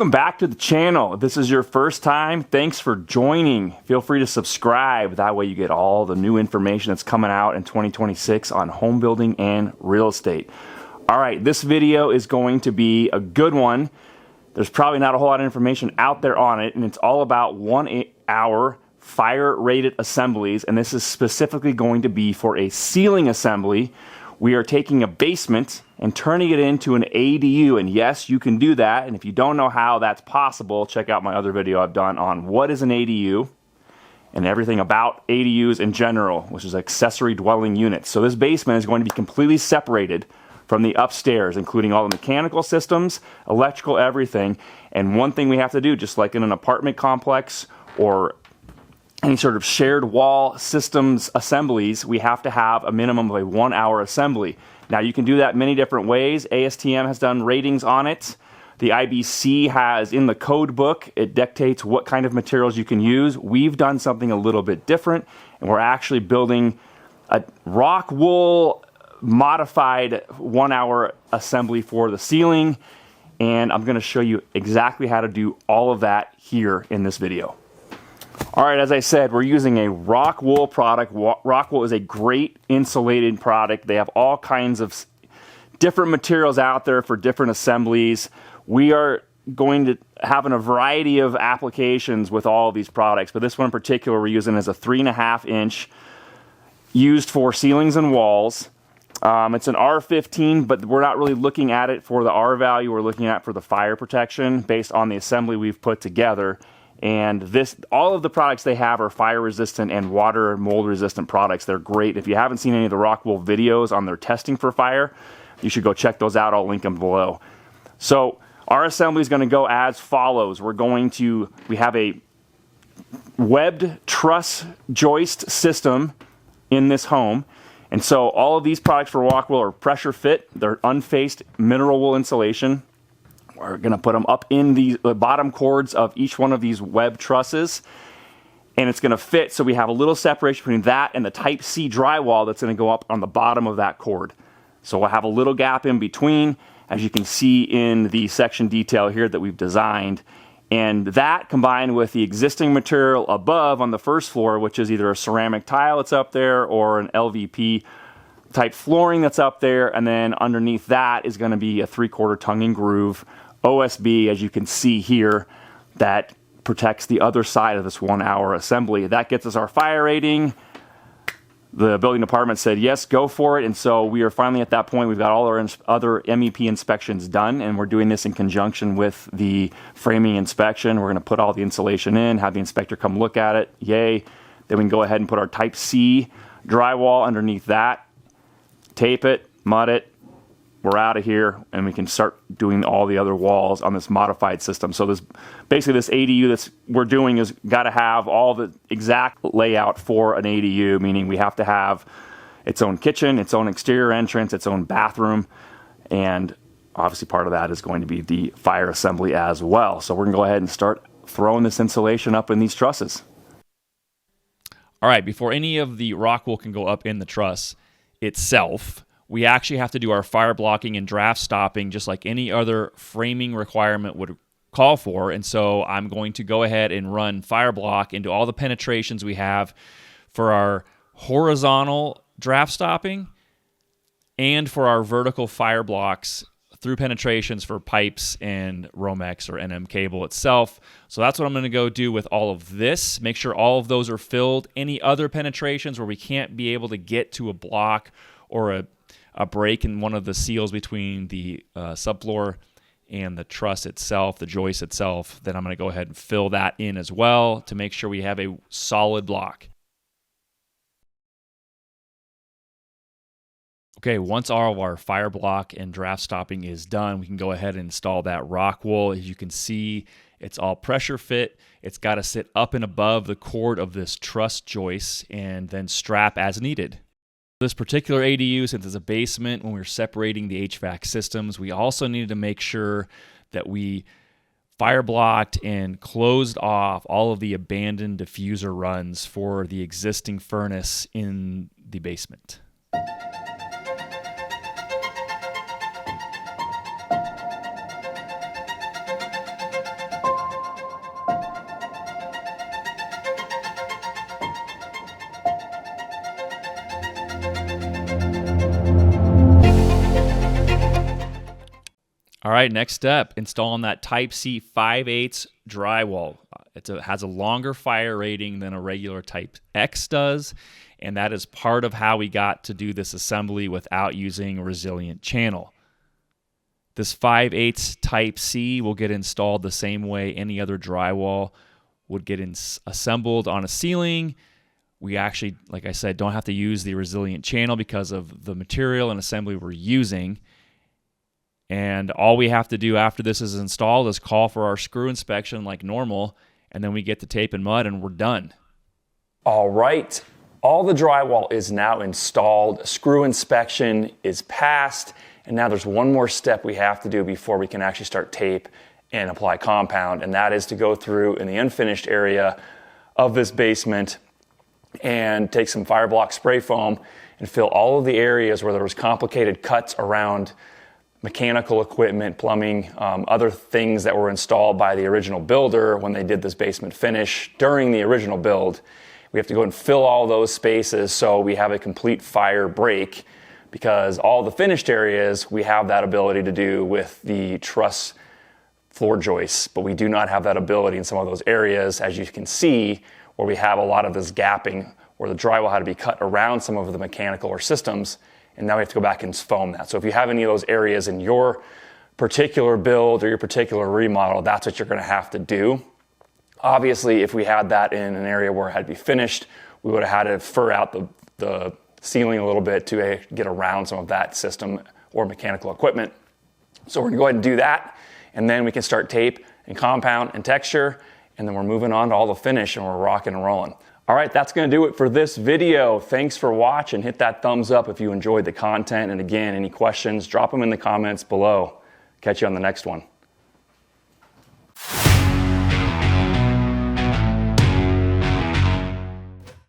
Welcome back to the channel. If this is your first time, thanks for joining. Feel free to subscribe. That way you get all the new information that's coming out in 2026 on home building and real estate. All right, this video is going to be a good one. There's probably not a whole lot of information out there on it, and it's all about 1 hour fire rated assemblies, and this is specifically going to be for a ceiling assembly. We are taking a basement and turning it into an ADU, and yes, you can do that. And if you don't know how that's possible, check out my other video I've done on what is an ADU and everything about ADUs in general, which is accessory dwelling units. So this basement is going to be completely separated from the upstairs, including all the mechanical systems, electrical, everything. And one thing we have to do, just like in an apartment complex or any sort of shared wall systems assemblies, we have to have a minimum of a 1 hour assembly. Now you can do that many different ways. ASTM has done ratings on it. The IBC has in the code book, it dictates what kind of materials you can use. We've done something a little bit different, and we're actually building a rock wool modified 1 hour assembly for the ceiling, and I'm going to show you exactly how to do all of that here in this video. All right, as I said, we're using a rock wool product. Rock wool is a great insulated product. They have all kinds of different materials out there for different assemblies. We are going to have a variety of applications with all of these products, but this one in particular we're using as a 3.5 inch used for ceilings and walls. It's an R15, but we're not really looking at it for the R value. We're looking at it for the fire protection based on the assembly we've put together. And all of the products they have are fire resistant and water and mold resistant products. They're great. If you haven't seen any of the Rockwool videos on their testing for fire, you should go check those out. I'll link them below. So our assembly is going to go as follows. We have a webbed truss joist system in this home. And so all of these products for Rockwool are pressure fit. They're unfaced mineral wool insulation. We're going to put them up in the bottom cords of each one of these web trusses, and it's going to fit, so we have a little separation between that and the Type C drywall that's going to go up on the bottom of that cord. So we'll have a little gap in between, as you can see in the section detail here that we've designed. And that combined with the existing material above on the first floor, which is either a ceramic tile that's up there or an LVP type flooring that's up there, and then underneath that is going to be a 3/4 tongue and groove OSB, as you can see here, that protects the other side of this 1 hour assembly. That gets us our fire rating. The building department said, yes, go for it. And so we are finally at that point. We've got all our other MEP inspections done, and we're doing this in conjunction with the framing inspection. We're going to put all the insulation in, have the inspector come look at it. Yay. Then we can go ahead and put our Type C drywall underneath that, tape it, mud it. We're out of here, and we can start doing all the other walls on this modified system. So this ADU that's we're doing is got to have all the exact layout for an ADU, meaning we have to have its own kitchen, its own exterior entrance, its own bathroom, and obviously part of that is going to be the fire assembly as well. So we're going to go ahead and start throwing this insulation up in these trusses. All right, before any of the rock wool can go up in the truss itself, we actually have to do our fire blocking and draft stopping just like any other framing requirement would call for. And so I'm going to go ahead and run fire block into all the penetrations we have for our horizontal draft stopping and for our vertical fire blocks through penetrations for pipes and Romex or NM cable itself. So that's what I'm going to go do with all of this. Make sure all of those are filled. Any other penetrations where we can't be able to get to a block or a break in one of the seals between the subfloor and the truss itself, the joist itself, then I'm going to go ahead and fill that in as well to make sure we have a solid block. Okay, once all of our fire block and draft stopping is done, we can go ahead and install that rock wool. As you can see, it's all pressure fit. It's got to sit up and above the cord of this truss joist and then strap as needed. This particular ADU, since it's a basement, when we were separating the HVAC systems, we also needed to make sure that we fire blocked and closed off all of the abandoned diffuser runs for the existing furnace in the basement. All right, next step, installing that Type C 5/8 drywall. It has a longer fire rating than a regular Type X does, and that is part of how we got to do this assembly without using a resilient channel. This 5/8 Type C will get installed the same way any other drywall would get assembled on a ceiling. We actually, like I said, don't have to use the resilient channel because of the material and assembly we're using. And all we have to do after this is installed is call for our screw inspection like normal, and then we get the tape and mud and we're done. All right, all the drywall is now installed. Screw inspection is passed, and now there's one more step we have to do before we can actually start tape and apply compound, and that is to go through in the unfinished area of this basement and take some Fireblock spray foam and fill all of the areas where there was complicated cuts around mechanical equipment, plumbing, other things that were installed by the original builder when they did this basement finish during the original build. We have to go and fill all those spaces so we have a complete fire break, because all the finished areas we have that ability to do with the truss floor joists, but we do not have that ability in some of those areas, as you can see, where we have a lot of this gapping where the drywall had to be cut around some of the mechanical or systems, and now we have to go back and foam that. So if you have any of those areas in your particular build or your particular remodel, that's what you're going to have to do. Obviously, if we had that in an area where it had to be finished, we would have had to fur out the ceiling a little bit to get around some of that system or mechanical equipment. So we're going to go ahead and do that, and then we can start tape and compound and texture, and then we're moving on to all the finish, and we're rocking and rolling. All right, that's going to do it for this video. Thanks for watching. Hit that thumbs up if you enjoyed the content. And again, any questions, drop them in the comments below. Catch you on the next one.